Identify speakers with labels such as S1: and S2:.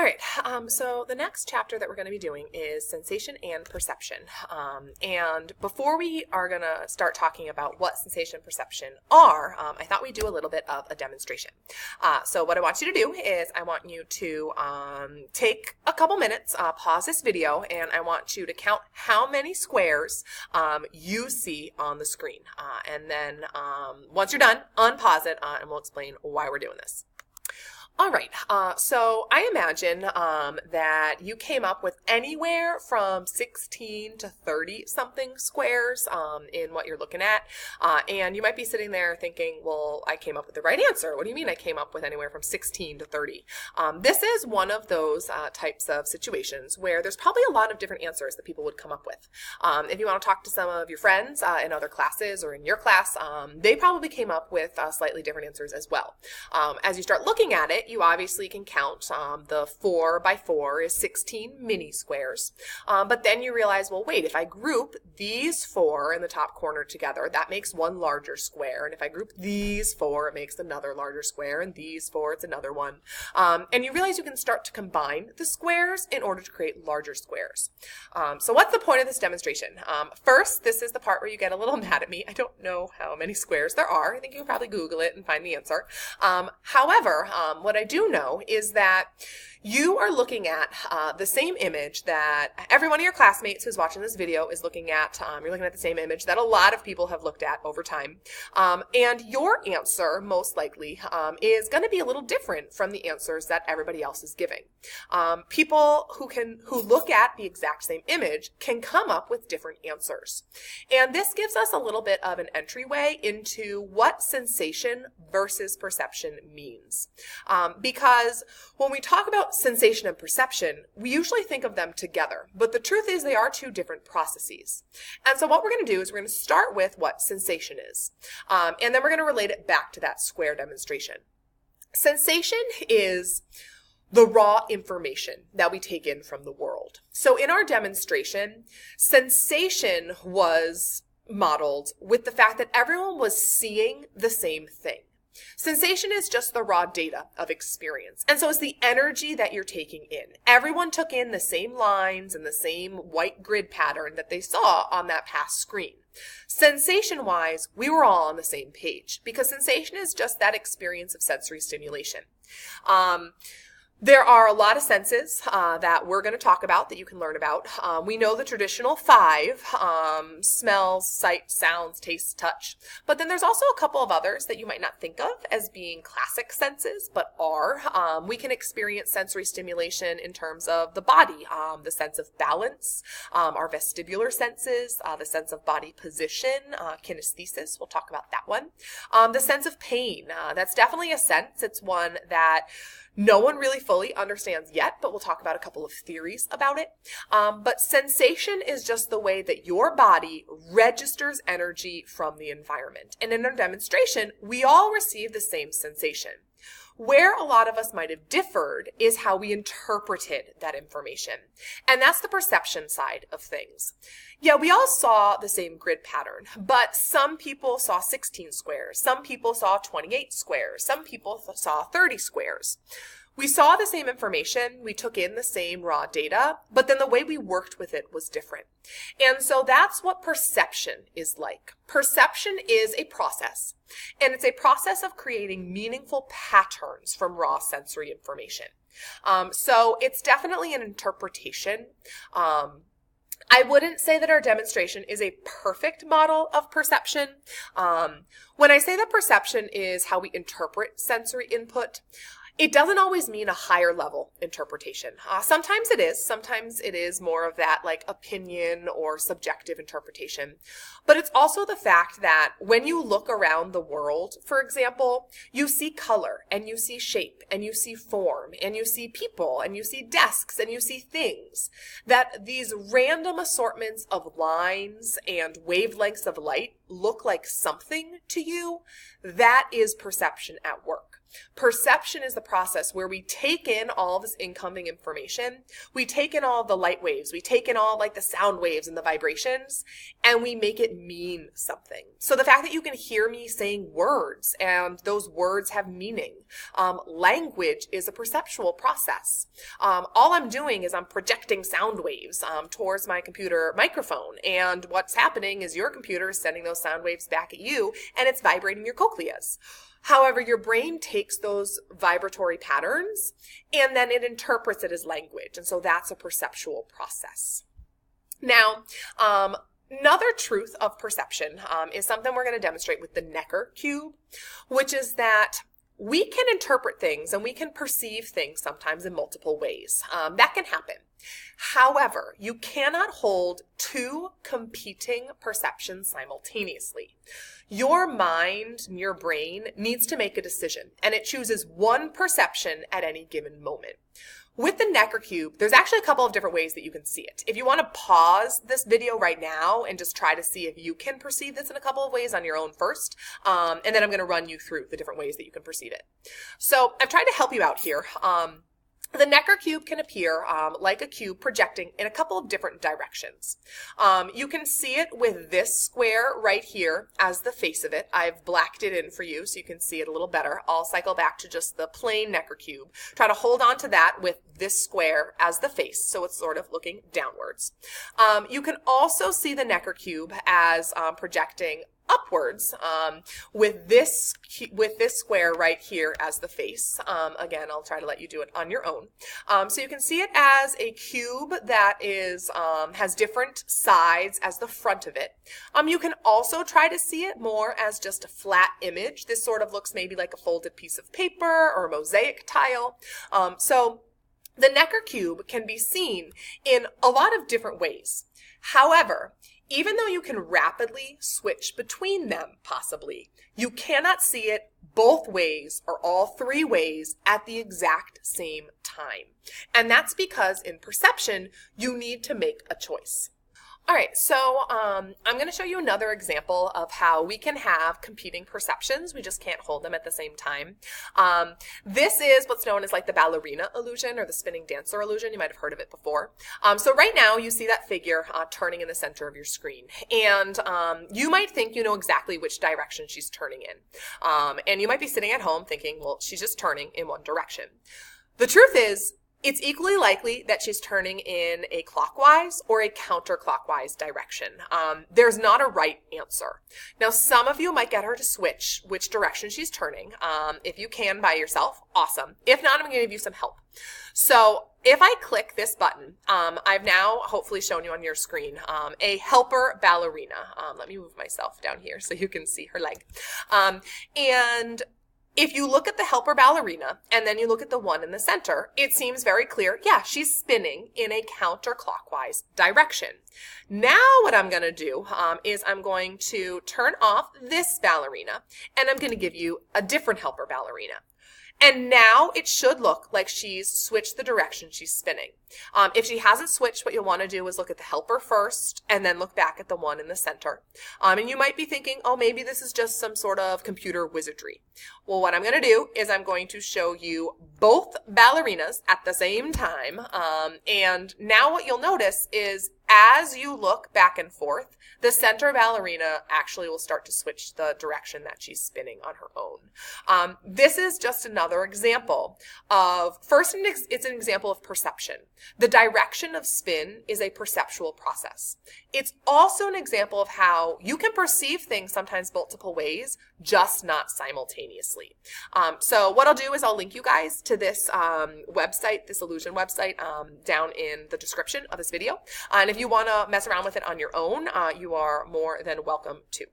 S1: All right, so the next chapter that we're going to be doing is sensation and perception. And before we are going to start talking about what sensation and perception are, I thought we'd do a little bit of a demonstration. So what I want you to do is I want you to take a couple minutes, pause this video, and I want you to count how many squares you see on the screen. And then once you're done, unpause it, and we'll explain why we're doing this. All right, so I imagine that you came up with anywhere from 16 to 30 something squares in what you're looking at, and you might be sitting there thinking, well, I came up with the right answer. What do you mean I came up with anywhere from 16 to 30? This is one of those types of situations where there's probably a lot of different answers that people would come up with. If you want to talk to some of your friends in other classes or in your class, they probably came up with slightly different answers as well. As you start looking at it, you obviously can count the 4 by 4 is 16 mini squares. But then you realize, well, wait, if I group these 4 in the top corner together, that makes one larger square. And if I group these 4, it makes another larger square. And these 4, it's another one. And you realize you can start to combine the squares in order to create larger squares. So what's the point of this demonstration? First, this is the part where you get a little mad at me. I don't know how many squares there are. I think you can probably Google it and find the answer. However, what I do know is that you are looking at the same image that every one of your classmates who's watching this video is looking at. You're looking at the same image that a lot of people have looked at over time. And your answer, most likely, is going to be a little different from the answers that everybody else is giving. People who look at the exact same image can come up with different answers. And this gives us a little bit of an entryway into what sensation versus perception means. Because when we talk about sensation and perception, we usually think of them together, but the truth is they are two different processes. And so what we're going to do is we're going to start with what sensation is, and then we're going to relate it back to that square demonstration. Sensation is the raw information that we take in from the world. So in our demonstration, sensation was modeled with the fact that everyone was seeing the same thing. Sensation is just the raw data of experience. And so it's the energy that you're taking in. Everyone took in the same lines and the same white grid pattern that they saw on that past screen. Sensation-wise, we were all on the same page because sensation is just that experience of sensory stimulation. There are a lot of senses that we're going to talk about that you can learn about. We know the traditional 5, smells, sight, sounds, taste, touch. But then there's also a couple of others that you might not think of as being classic senses, but are. We can experience sensory stimulation in terms of the body, the sense of balance, our vestibular senses, the sense of body position, kinesthesis, we'll talk about that one. The sense of pain, that's definitely a sense. It's one that no one really fully understands yet, but we'll talk about a couple of theories about it. But sensation is just the way that your body registers energy from the environment. And in our demonstration, we all receive the same sensation. Where a lot of us might have differed is how we interpreted that information. And that's the perception side of things. Yeah, we all saw the same grid pattern, but some people saw 16 squares, some people saw 28 squares, some people saw 30 squares. We saw the same information, we took in the same raw data, but then the way we worked with it was different. And so that's what perception is like. Perception is a process, and it's a process of creating meaningful patterns from raw sensory information. So it's definitely an interpretation. I wouldn't say that our demonstration is a perfect model of perception. When I say that perception is how we interpret sensory input, it doesn't always mean a higher level interpretation. Sometimes it is more of that like opinion or subjective interpretation. But it's also the fact that when you look around the world, for example, you see color and you see shape and you see form and you see people and you see desks and you see things. That these random assortments of lines and wavelengths of light look like something to you. That is perception at work. Perception is the process where we take in all this incoming information, we take in all the light waves, we take in all like the sound waves and the vibrations, and we make it mean something. So the fact that you can hear me saying words and those words have meaning. Language is a perceptual process. All I'm doing is I'm projecting sound waves towards my computer microphone, and what's happening is your computer is sending those sound waves back at you, and it's vibrating your cochleas. However, your brain takes those vibratory patterns and then it interprets it as language. And so that's a perceptual process. Now, another truth of perception is something we're going to demonstrate with the Necker cube, which is that we can interpret things and we can perceive things sometimes in multiple ways. That can happen. However, you cannot hold two competing perceptions simultaneously. Your mind and your brain needs to make a decision, and it chooses one perception at any given moment. With the Necker cube, there's actually a couple of different ways that you can see it. If you want to pause this video right now and just try to see if you can perceive this in a couple of ways on your own first, and then I'm going to run you through the different ways that you can perceive it. So I've tried to help you out here. The Necker cube can appear like a cube projecting in a couple of different directions. You can see it with this square right here as the face of it. I've blacked it in for you so you can see it a little better. I'll cycle back to just the plain Necker cube. Try to hold on to that with this square as the face, so it's sort of looking downwards. You can also see the Necker cube as projecting upwards with this square right here as the face. Again, I'll try to let you do it on your own. So you can see it as a cube that is has different sides as the front of it. You can also try to see it more as just a flat image. This sort of looks maybe like a folded piece of paper or a mosaic tile. So the Necker cube can be seen in a lot of different ways. However, even though you can rapidly switch between them, possibly, you cannot see it both ways or all three ways at the exact same time. And that's because in perception, you need to make a choice. All right, so I'm going to show you another example of how we can have competing perceptions. We just can't hold them at the same time. This is what's known as like the ballerina illusion or the spinning dancer illusion. You might have heard of it before. So right now you see that figure turning in the center of your screen. And you might think you know exactly which direction she's turning in. And you might be sitting at home thinking, well, she's just turning in one direction. The truth is, it's equally likely that she's turning in a clockwise or a counterclockwise direction. There's not a right answer. Now, some of you might get her to switch which direction she's turning. If you can by yourself, awesome. If not, I'm going to give you some help. So if I click this button, I've now hopefully shown you on your screen a helper ballerina. Let me move myself down here so you can see her leg. And if you look at the helper ballerina and then you look at the one in the center, it seems very clear, yeah, she's spinning in a counterclockwise direction. Now what I'm going to do is I'm going to turn off this ballerina and I'm going to give you a different helper ballerina. And now it should look like she's switched the direction she's spinning. If she hasn't switched, what you'll want to do is look at the helper first and then look back at the one in the center. And you might be thinking, oh, maybe this is just some sort of computer wizardry. Well, what I'm going to do is I'm going to show you both ballerinas at the same time. And now what you'll notice is as you look back and forth, the center ballerina actually will start to switch the direction that she's spinning on her own. This is just another example of, first, it's an example of perception. The direction of spin is a perceptual process. It's also an example of how you can perceive things sometimes multiple ways, just not simultaneously. So what I'll do is I'll link you guys to this website, this illusion website, down in the description of this video. And if you want to mess around with it on your own, you are more than welcome to.